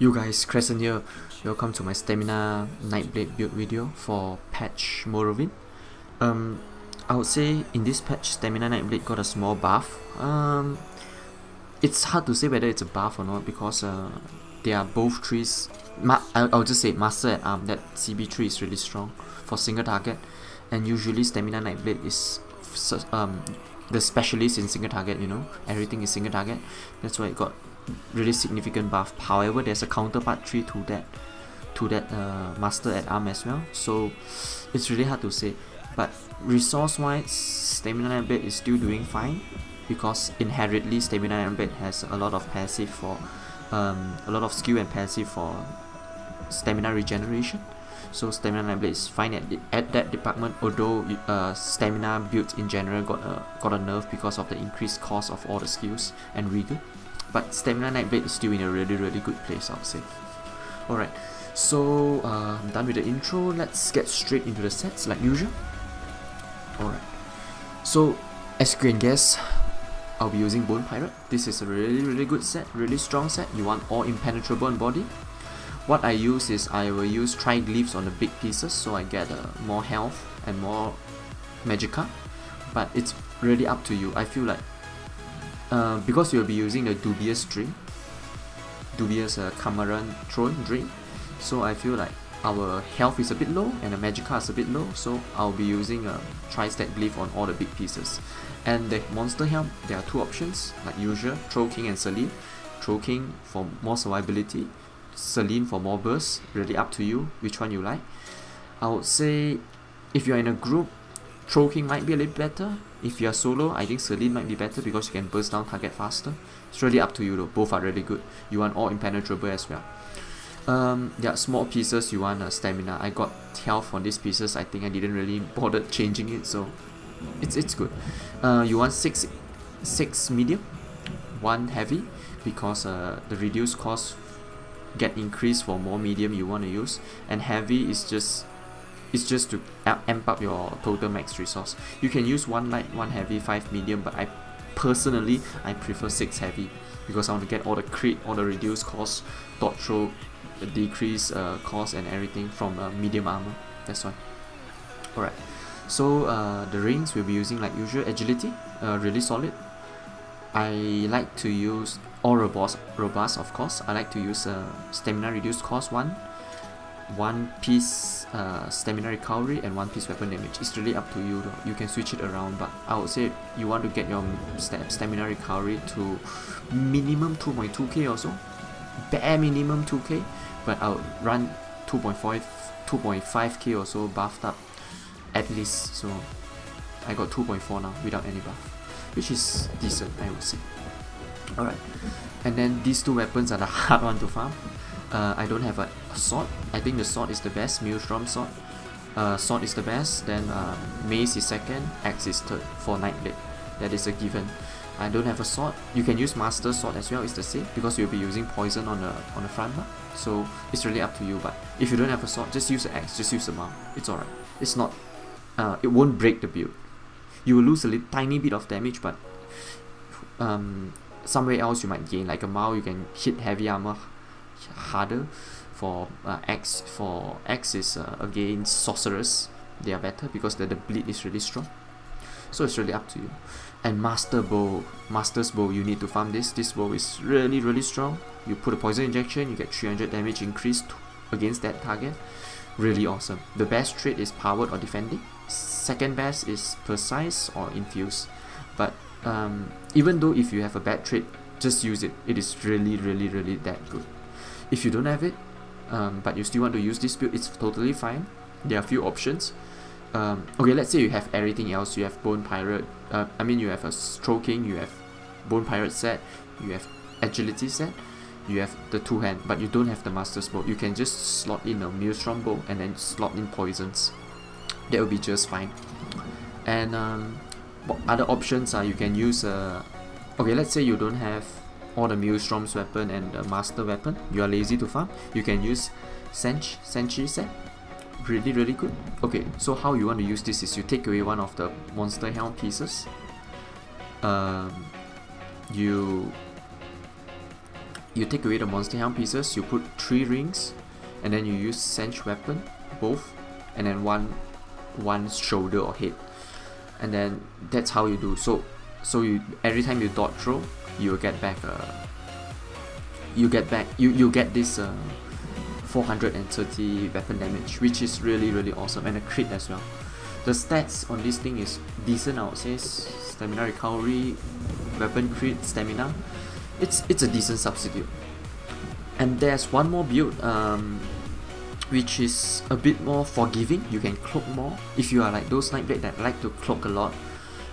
Yo guys, Crescent here. Welcome to my stamina Nightblade build video for patch Morrowind. I would say in this patch, stamina Nightblade got a small buff. It's hard to say whether it's a buff or not because they are both trees. I'll just say Master at Arm. That CB3 is really strong for single target, and usually stamina Nightblade is the specialist in single target. You know, everything is single target. That's why it got really significant buff. However, there's a counterpart tree to that Master at Arm as well, so it's really hard to say. But resource wise, stamina Nightblade is still doing fine because inherently stamina Nightblade has a lot of passive for a lot of skill and passive for stamina regeneration. So stamina Nightblade is fine at that department, although stamina builds in general got a nerf because of the increased cost of all the skills and rigor. But stamina Nightblade is still in a really good place, I would say. Alright, so I'm done with the intro. Let's get straight into the sets like usual. Alright, so as you can guess, I'll be using Bone Pirate. This is a really good set, really strong set. You want all impenetrable on body. What I use is I will use triglyphs on the big pieces, so I get more health and more magicka. But it's really up to you. I feel like because you'll be using the dubious Cameron Throne Drain, so I feel like our health is a bit low and the magicka is a bit low, so I'll be using a tri-stack glyph on all the big pieces. And the monster helm, there are two options like usual: Troll King and Celine. Troll King for more survivability, Celine for more burst. Really up to you which one you like. I would say if you're in a group, Troll King might be a little better. If you're solo, I think Celine might be better because you can burst down target faster. It's really up to you though, both are really good. You want all impenetrable as well. Yeah, small pieces you want stamina. I got health on these pieces. I think I didn't really bother changing it, so it's good. You want 6 medium, 1 heavy, because the reduced cost get increased for more medium you want to use, and heavy is just to amp up your total max resource. You can use 1 light, 1 heavy, 5 medium, but I personally prefer 6 heavy because I want to get all the crit, all the reduced cost, dodge throw, the decrease cost and everything from medium armor. That's why. Alright, so the rings we'll be using like usual. Agility, really solid. I like to use all robust of course. I like to use stamina reduced cost 1 piece stamina recovery and 1 piece weapon damage. It's really up to you though. You can switch it around, but I would say you want to get your stamina recovery to minimum 2.2k or so, bare minimum 2k, but I would run 2.5k or so buffed up at least. So I got 2.4 now without any buff, which is decent, I would say. Alright, and then these two weapons are the hard one to farm. I don't have a sword. I think the sword is the best. Maelstrom sword. Sword is the best. Then mace is second. Axe is third for Nightblade. That is a given. I don't have a sword. You can use Master Sword as well. It's the same because you'll be using poison on the front bar. So it's really up to you. But if you don't have a sword, just use the axe. Just use the maul. It's alright. It's not. It won't break the build. You will lose a tiny bit of damage, but somewhere else you might gain. Like a maul, you can hit heavy armor harder. For X is against sorcerers, they are better because the bleed is really strong. So it's really up to you. And Master's Bow, you need to farm this. This bow is really strong. You put a poison injection, you get 300 damage increased against that target. Really awesome. The best trait is powered or defending. Second best is precise or infuse. But even though if you have a bad trait, just use it. It is really that good. If you don't have it, but you still want to use this build, it's totally fine. There are a few options. Okay, let's say you have everything else. You have Bone Pirate, you have a Troll King, you have Bone Pirate set, you have Agility set, you have the 2-hand, but you don't have the Master's Bow. You can just slot in a Maelstrom Bow and then slot in poisons. That will be just fine. And other options are you can use okay, let's say you don't have all the Maelstrom's weapon and the Master weapon, you are lazy to farm, you can use Senshi set. Really good. Okay, so how you want to use this is you take away one of the monster helm pieces, you you take away the monster helm pieces, you put 3 rings, and then you use Sense Weapon, both, and then one shoulder or head. And then that's how you do. So you, every time you dodge throw, you get back you get this 430 weapon damage, which is really awesome, and a crit as well. The stats on this thing is decent, I would say. Stamina recovery, weapon crit, stamina. It's a decent substitute. And there's one more build which is a bit more forgiving. You can cloak more if you are like those Nightblade that like to cloak a lot,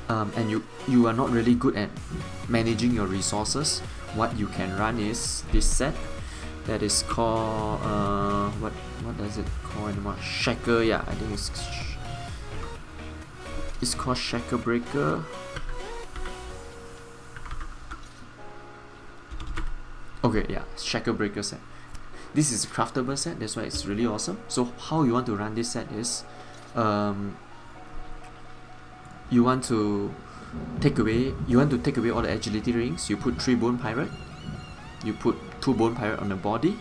and you are not really good at managing your resources. What you can run is this set that is called what does it call anymore? Shaker, yeah, I think it's called Shaker Breaker. Okay, yeah, Shaker Breaker set. This is a craftable set, that's why it's really awesome. So how you want to run this set is, you want to take away all the agility rings. You put 3 Bone Pirate, you put 2 Bone Pirate on the body,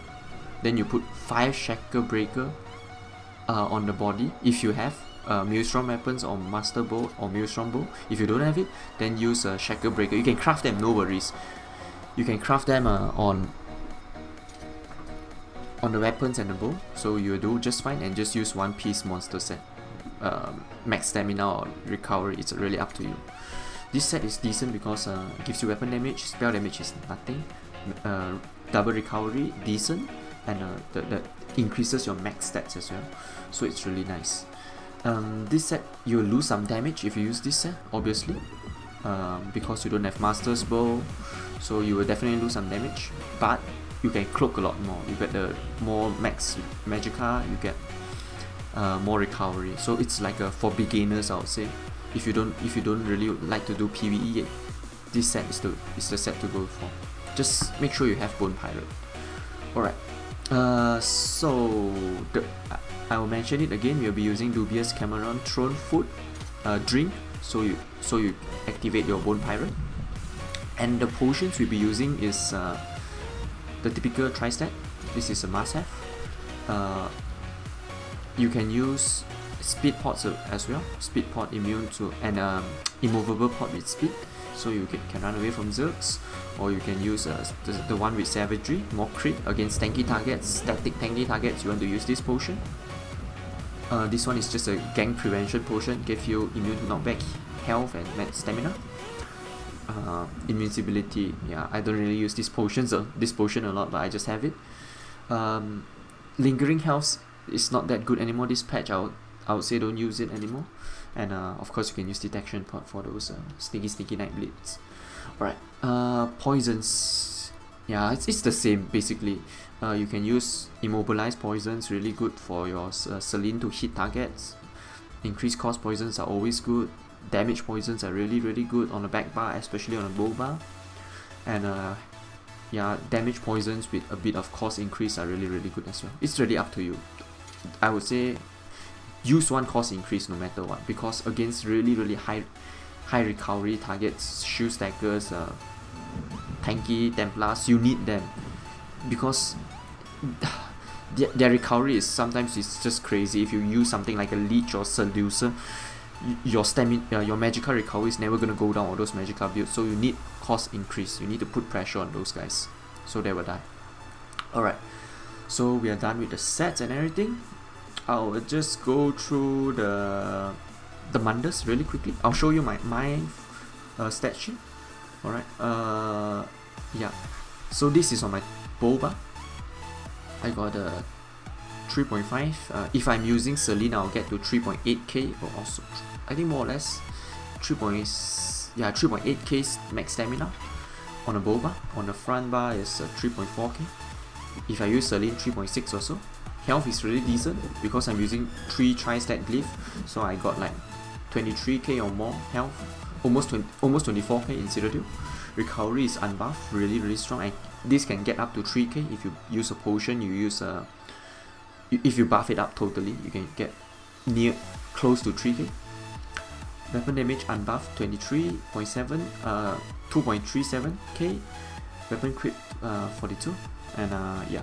then you put 5 Shaker Breaker on the body if you have Maelstrom weapons or Master Bow or Maelstrom Bow. If you don't have it, then use a Shaker Breaker. You can craft them, no worries. You can craft them on the weapons and the bow, so you do just fine, and just use 1 piece monster set. Max stamina or recovery, it's really up to you. This set is decent because it gives you weapon damage, spell damage is nothing, double recovery, decent, and that increases your max stats as well, so it's really nice. This set, you'll lose some damage if you use this set, obviously, because you don't have Master's Bow, so you will definitely lose some damage, but you can cloak a lot more. You get the more max Magicka, you get more recovery. So it's like for beginners, I would say. If you don't really like to do PvE, this set is the set to go for. Just make sure you have Bone Pirate. Alright. So I will mention it again. We'll be using Dubious Cameron Throne Food drink. So you activate your Bone Pirate. And the potions we'll be using is the typical tri-stat. This is a must-have. You can use Speed Pods as well. Speed Pod immune to, and immovable pod with speed, so you can run away from Zergs, or you can use the one with Savagery, more crit against tanky targets, static tanky targets. You want to use this potion. This one is just a gang prevention potion, give you immune to knockback, health, and max stamina. Invincibility, yeah, I don't really use this potion a lot, but I just have it. Lingering health is not that good anymore this patch. I would say don't use it anymore. And of course you can use detection pod for those sneaky Nightblades. Alright, poisons, yeah, it's the same basically. You can use immobilize poisons, really good for your Celine to hit targets. Increased cost poisons are always good. Damage poisons are really good on the back bar, especially on the bow bar. And yeah, damage poisons with a bit of cost increase are really good as well. It's really up to you. I would say use 1 cost increase no matter what, because against really high recovery targets, shield stackers, tanky Templars, you need them, because their recovery is sometimes it's just crazy. If you use something like a Leech or Seducer, your stamina, your Magicka recovery is never gonna go down on those Magicka builds, so you need cost increase. You need to put pressure on those guys, so they will die. Alright, so we are done with the sets and everything. I'll just go through the Mundus really quickly. I'll show you my stat sheet. Alright, yeah. So this is on my bow bar. I got a 3.5. If I'm using Celine, I'll get to 3.8k, or also I think more or less 3.8k max stamina on a bow bar. On the front bar is 3.4k. If I use Celine, 3.6 or so. Health is really decent because I'm using 3 tri-stat glyph, so I got like 23k or more health, almost 24k in Citadel. Recovery is unbuffed, really strong, and this can get up to 3k if you use a potion. You use if you buff it up totally, you can get close to 3k. Weapon damage unbuffed 23.7, 2.37k. Weapon crit 42, and yeah,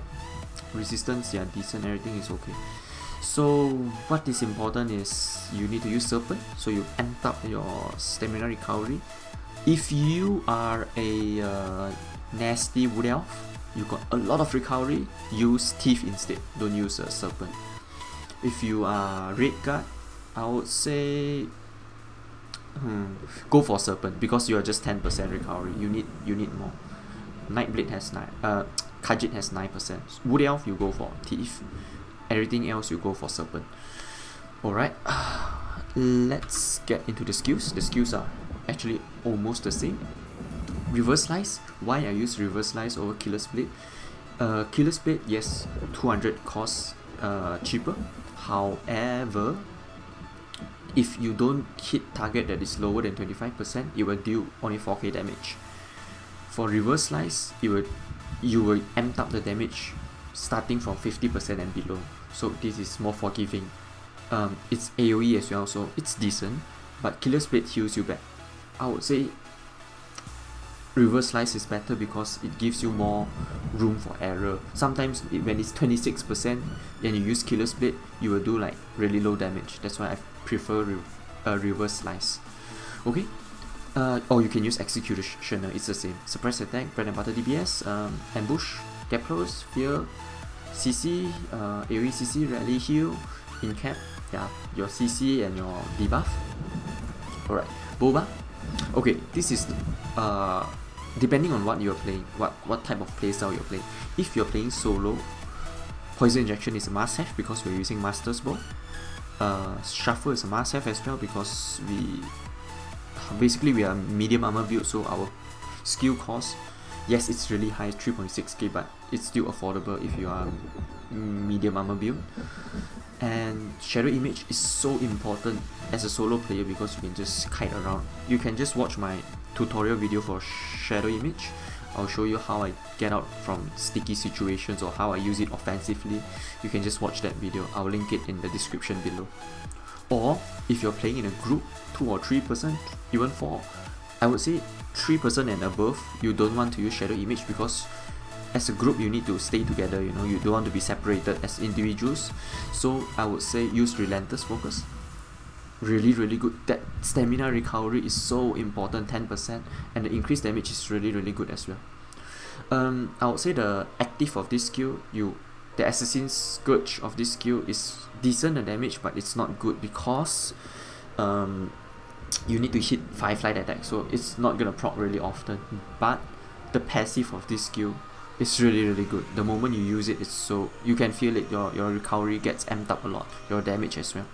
resistance, yeah, decent, everything is okay. So what is important is you need to use Serpent, so you amp up your stamina recovery. If you are a nasty Wood Elf, you got a lot of recovery, use Thief instead, don't use Serpent. If you are Red Guard, I would say go for Serpent, because you are just 10% recovery, you need more. Nightblade has 9, Khajiit has 9%. Wood Elf, you go for Thief. Everything else you go for Serpent. Alright, let's get into the skills. The skills are actually almost the same. Reverse Slice, why I use Reverse Slice over Killer's Blade? Killer's Blade, yes, 200 costs cheaper. However, if you don't hit target that is lower than 25%, it will deal only 4k damage. For Reverse Slice, you will amp up the damage starting from 50% and below, so this is more forgiving. It's AoE as well, so it's decent, but Killer's Blade heals you back. I would say Reverse Slice is better because it gives you more room for error. Sometimes when it's 26% and you use Killer's Blade, you will do like really low damage. That's why I prefer Reverse Slice. Okay, or you can use Executioner, it's the same. Suppress attack, bread and butter DPS, ambush, get close, fear, CC, AoE CC, rally heal, in cap, yeah, your CC and your debuff. Alright, Boba. Okay, this is depending on what you're playing, what type of playstyle you're playing. If you're playing solo, Poison Injection is a must-have because we're using Master's Bow. Shuffle is a must-have as well because we are medium armor build, so our skill cost, yes, it's really high, 3.6k, but it's still affordable if you are medium armor build. And Shadow Image is so important as a solo player because you can just kite around. You can just watch my tutorial video for Shadow Image. I'll show you how I get out from sticky situations or how I use it offensively. You can just watch that video. I'll link it in the description below. Or if you're playing in a group, 2 or 3%, even 4, I would say 3% and above, you don't want to use Shadow Image because as a group you need to stay together, you know, you don't want to be separated as individuals. So I would say use Relentless Focus. Really good. That stamina recovery is so important, 10%, and the increased damage is really good as well. I would say the active of this skill, the Assassin's Scourge of this skill is decent the damage, but it's not good because you need to hit 5 light attacks, so it's not gonna proc really often. But the passive of this skill is really good. The moment you use it, it's so you can feel it. Your recovery gets amped up a lot. Your damage as well.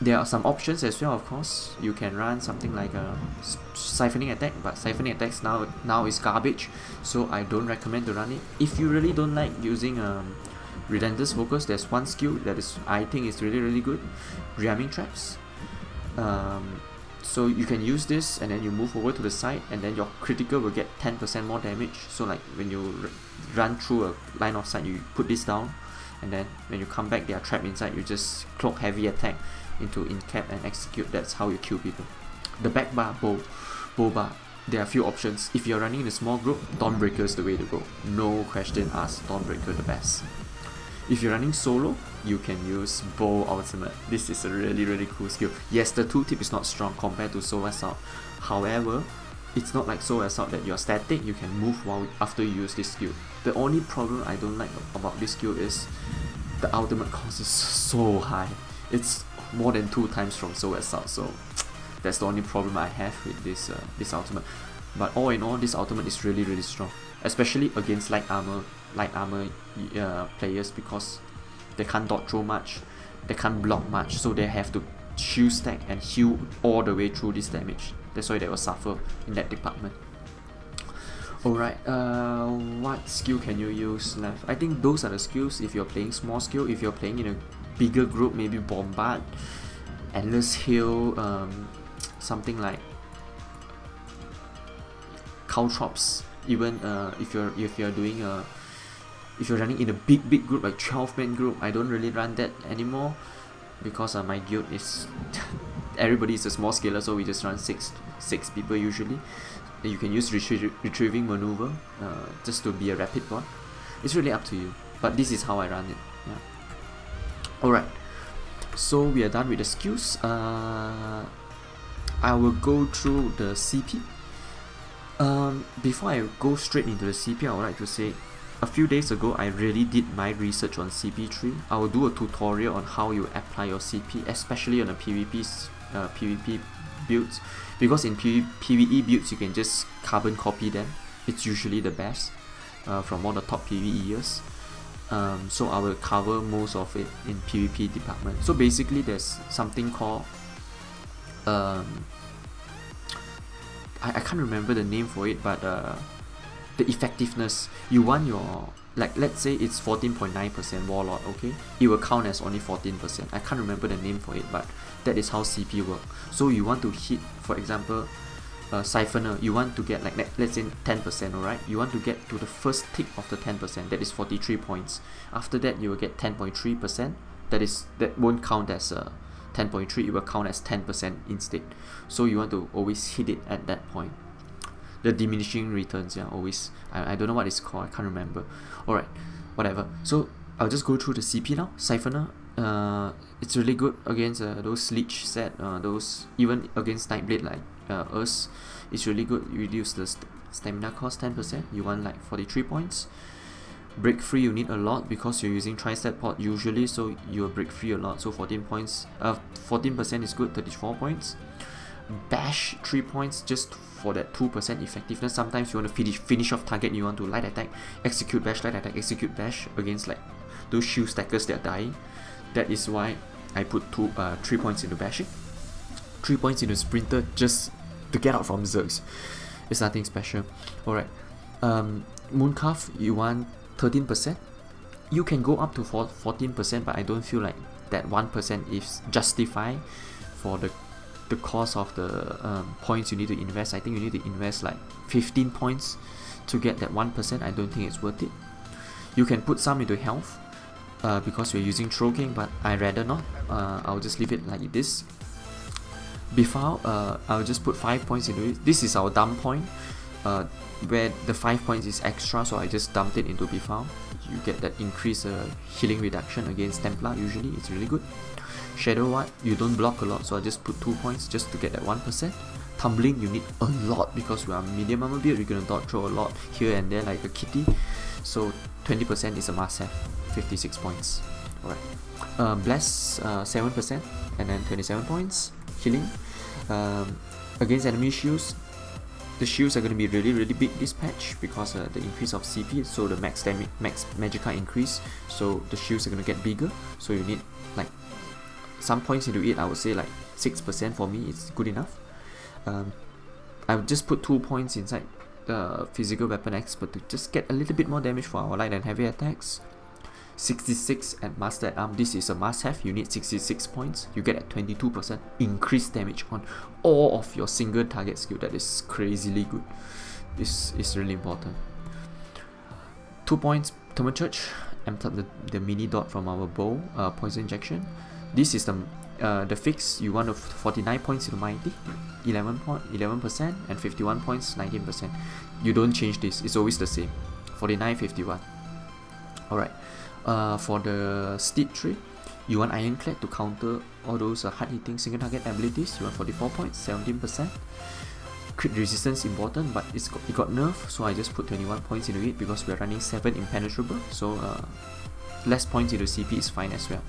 There are some options as well, of course. You can run something like a siphoning attack, but siphoning attacks now is garbage, so I don't recommend to run it. If you really don't like using Relentless Focus, there's one skill that I think is really good, Rearming Traps. So you can use this and then you move over to the side and then your critical will get 10% more damage. So like when you run through a line of sight, you put this down and then when you come back they are trapped inside, you just cloak heavy attack into incap and execute. That's how you kill people. The back bar, bow bar, there are a few options. If you're running in a small group, Dawnbreaker is the way to go. No question asked, Dawnbreaker the best. If you're running solo, you can use Bow Ultimate. This is a really cool skill. Yes, the tooltip is not strong compared to Soul Assault. However, it's not like Soul Assault that you're static, you can move after you use this skill. The only problem I don't like about this skill is the ultimate cost is so high. It's more than 2 times from Soul Assault, so that's the only problem I have with this ultimate. But all in all, this ultimate is really strong, especially against light armor players, because they can't dodge throw much, they can't block much, so they have to shield stack and heal all the way through this damage. That's why they will suffer in that department. Alright, what skill can you use left? I think those are the skills if you're playing small skill. If you're playing in a bigger group, maybe Bombard, Endless Heal, something like Caltrops. Even if you're running in a big group like 12-man group, I don't really run that anymore because my guild is everybody is a small scaler, so we just run six people usually. You can use retrieving maneuver just to be a rapid bot. It's really up to you, but this is how I run it. Yeah. Alright, so we are done with the skills. I will go through the CP. Before I go straight into the CP, I would like to say, a few days ago I really did my research on CP3. I will do a tutorial on how you apply your CP, especially on the PvP builds, because in PvE builds you can just carbon copy them. It's usually the best from all the top PvEers. So I will cover most of it in PvP department. So basically there's something called I can't remember the name for it, but the effectiveness. You want your, like, let's say it's 14.9% warlord, okay? It will count as only 14%. I can't remember the name for it, but that is how CP works. So you want to hit, for example, Siphoner, you want to get like, let's say 10%, alright? You want to get to the first tick of the 10%, that is 43 points. After that, you will get 10.3%. That won't count as 10.3, it will count as 10% instead. So you want to always hit it at that point. The diminishing returns, yeah, always. I don't know what it's called, I can't remember. Alright, whatever. So I'll just go through the CP now. Siphoner, it's really good against those leech set, those even against Nightblade like us. It's really good. You reduce the stamina cost 10%. You want like 43 points. Break free you need a lot because you're using tri-step pod usually, so you'll break free a lot. So 14 points, 14% is good, 34 points. Bash 3 points just for that 2% effectiveness. Sometimes you want to finish off target, you want to light attack, execute bash, light attack, execute bash against like those shield stackers that are dying. That is why I put 3 points into bashing, 3 points into sprinter just to get out from Zergs. It's nothing special. Alright, Mooncalf, you want 13%. You can go up to 14%, but I don't feel like that 1% is justified for the cost of the points you need to invest. I think you need to invest like 15 points to get that 1%. I don't think it's worth it. You can put some into health because we're using Troll King, but I rather not. I'll just leave it like this. Before, I'll just put 5 points into it. This is our dump point, where the 5 points is extra, so I just dumped it into Before. You get that increased healing reduction against Templar, usually it's really good. Shadow Ward, you don't block a lot, so I just put 2 points just to get that 1%. Tumbling, you need a lot because we are medium armor build, we're gonna dodge throw a lot here and there like a kitty. So 20% is a must have, 56 points. Alright. Bless, 7% and then 27 points. Healing. Against enemy shields, the shields are going to be really big this patch because the increase of CP, so the max magicka increase, so the shields are going to get bigger, so you need like some points into it. I would say like 6% for me is good enough. I would just put 2 points inside the physical weapon expert to just get a little bit more damage for our light and heavy attacks. 66 at master at arm, this is a must have. You need 66 points. You get at 22% increased damage on all of your single target skill. That is crazily good. This is really important. 2 points Thermal Church, amped up the mini dot from our bow, poison injection. This is the fix. You want 49 points into Mighty, 11% and 51 points, 19%. You don't change this, it's always the same. 49, 51. Alright. For the Steep Tree, you want Ironclad to counter all those hard-hitting single target abilities. You want 44 points, 17%. Crit resistance important, but it got nerfed, so I just put 21 points into it because we're running 7 impenetrable, so less points into CP is fine as well.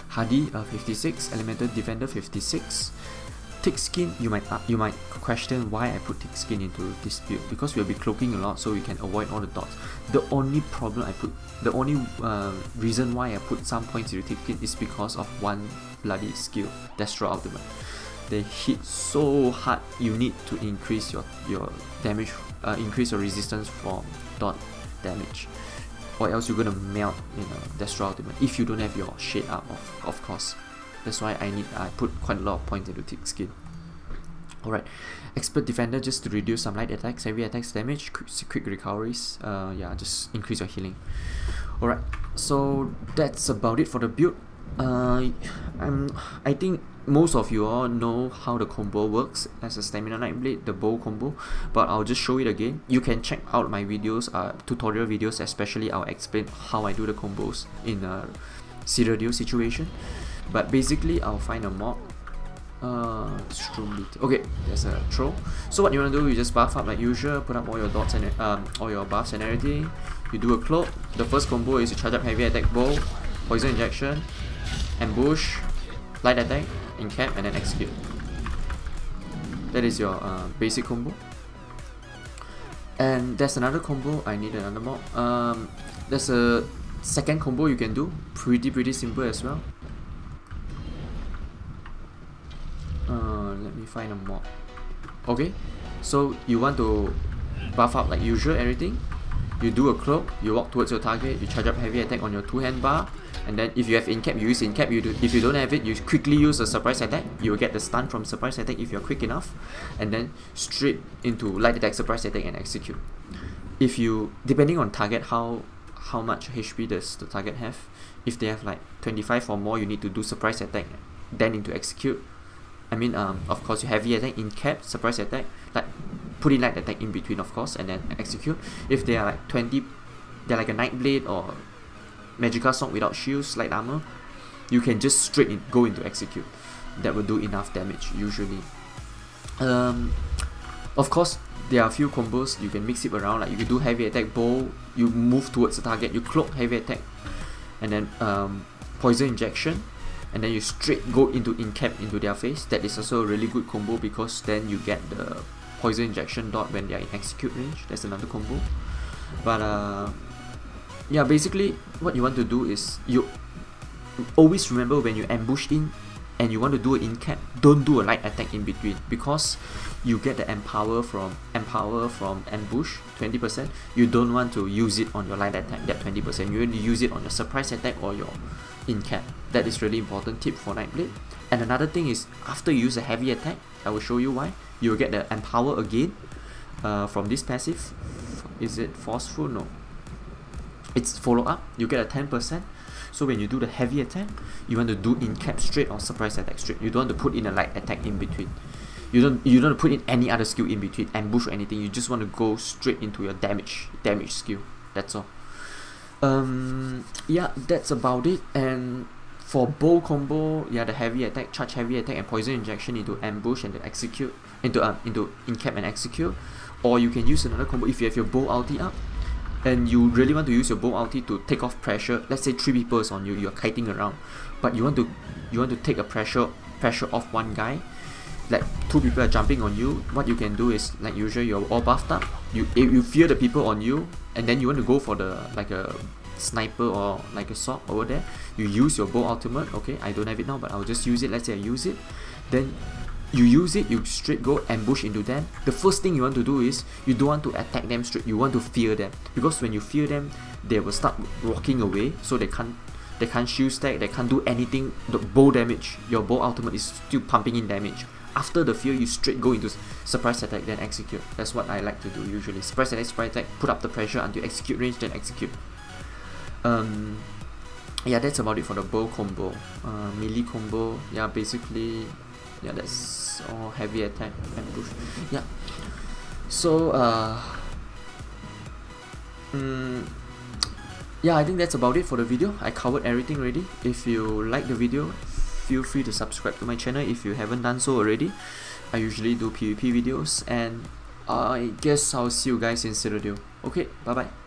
Hardy 56, Elemental Defender 56. Thick Skin, you might question why I put Thick Skin into this build, because we'll be cloaking a lot, so we can avoid all the dots. The only reason why I put some points into Thick Skin is because of one bloody skill, Destro Ultimate. They hit so hard, you need to increase your damage, increase your resistance from dot damage, or else you're gonna melt in a Destro Ultimate if you don't have your shade up, of course. That's why I put quite a lot of points into Thick Skin. Alright, Expert Defender just to reduce some light attacks, heavy attacks damage, quick recoveries, yeah, just increase your healing. Alright, so that's about it for the build. I think most of you all know how the combo works as a stamina Nightblade, the bow combo, but I'll just show it again. You can check out my videos, tutorial videos especially. I'll explain how I do the combos in a Cyrodiil situation. But basically, I'll find a mob. Okay, there's a troll. So what you want to do, you just buff up like usual, put up all your dots and all your buffs and everything. You do a cloak. The first combo is you charge up heavy attack bow, poison injection, ambush, light attack, incap, and then execute. That is your basic combo. And there's another combo. I need another mob. There's a second combo you can do. Pretty simple as well. Let me find a mob. Okay, so you want to buff up like usual everything. You do a cloak, you walk towards your target, you charge up heavy attack on your 2-hand bar, and then if you have incap, you use incap. If you don't have it, you quickly use a surprise attack. You will get the stun from surprise attack if you're quick enough, and then straight into light attack, surprise attack, and execute. If you, depending on target, how much HP does the target have. If they have like 25 or more, you need to do surprise attack, then into execute. I mean, of course, you heavy attack, incap, surprise attack, like put in light attack in between, of course, and then execute. If they are like 20, they're like a Nightblade or Magical Sword without shields, light armor, you can just straight go into execute. That will do enough damage usually. Of course, there are a few combos you can mix it around. Like you can do heavy attack bow, you move towards the target, you cloak heavy attack, and then poison injection, and then you straight go into incap into their face. That is also a really good combo because then you get the poison injection dot when they are in execute range. That's another combo. But yeah, basically what you want to do is you always remember when you ambush in and you want to do an incap, don't do a light attack in between, because you get the empower from ambush 20%. You don't want to use it on your light attack, that 20%. You want to use it on your surprise attack or your incap. That is really important tip for Nightblade. And another thing is, after you use a heavy attack, I will show you why, you will get the empower again from this passive. Is it forceful? No, it's follow up. You get a 10%. So when you do the heavy attack, you want to do incap straight or surprise attack straight. You don't want to put in a light attack in between. You don't want to put in any other skill in between, ambush or anything. You just want to go straight into your damage skill. That's all. Yeah, that's about it. And for bow combo, yeah, the heavy attack, charge heavy attack, and poison injection into ambush and then execute into incap and execute. Or you can use another combo if you have your bow ulti up and you really want to use your bow ulti to take off pressure. Let's say 3 people is on you, you're kiting around, but you want to take a pressure off one guy. Like 2 people are jumping on you. What you can do is, like usual, you're all buffed up. You fear the people on you, and then you want to go for the like a sniper or like a sword over there. You use your bow ultimate. Okay, I don't have it now, but I'll just use it. Let's say I use it. Then you use it, you straight go ambush into them. The first thing you want to do is, you don't want to attack them straight, you want to fear them, because when you fear them, they will start walking away, so they can't shield stack, they can't do anything. The bow damage, your bow ultimate is still pumping in damage. After the fear, you straight go into surprise attack, then execute. That's what I like to do usually. Surprise attack, put up the pressure until execute range, then execute. Yeah, that's about it for the bow combo. Melee combo, yeah, basically, yeah, that's all heavy attack and push. Yeah. So yeah, I think that's about it for the video. I covered everything already. If you like the video, feel free to subscribe to my channel if you haven't done so already. I usually do PvP videos, and I guess I'll see you guys in Cyrodiil. Okay, bye bye.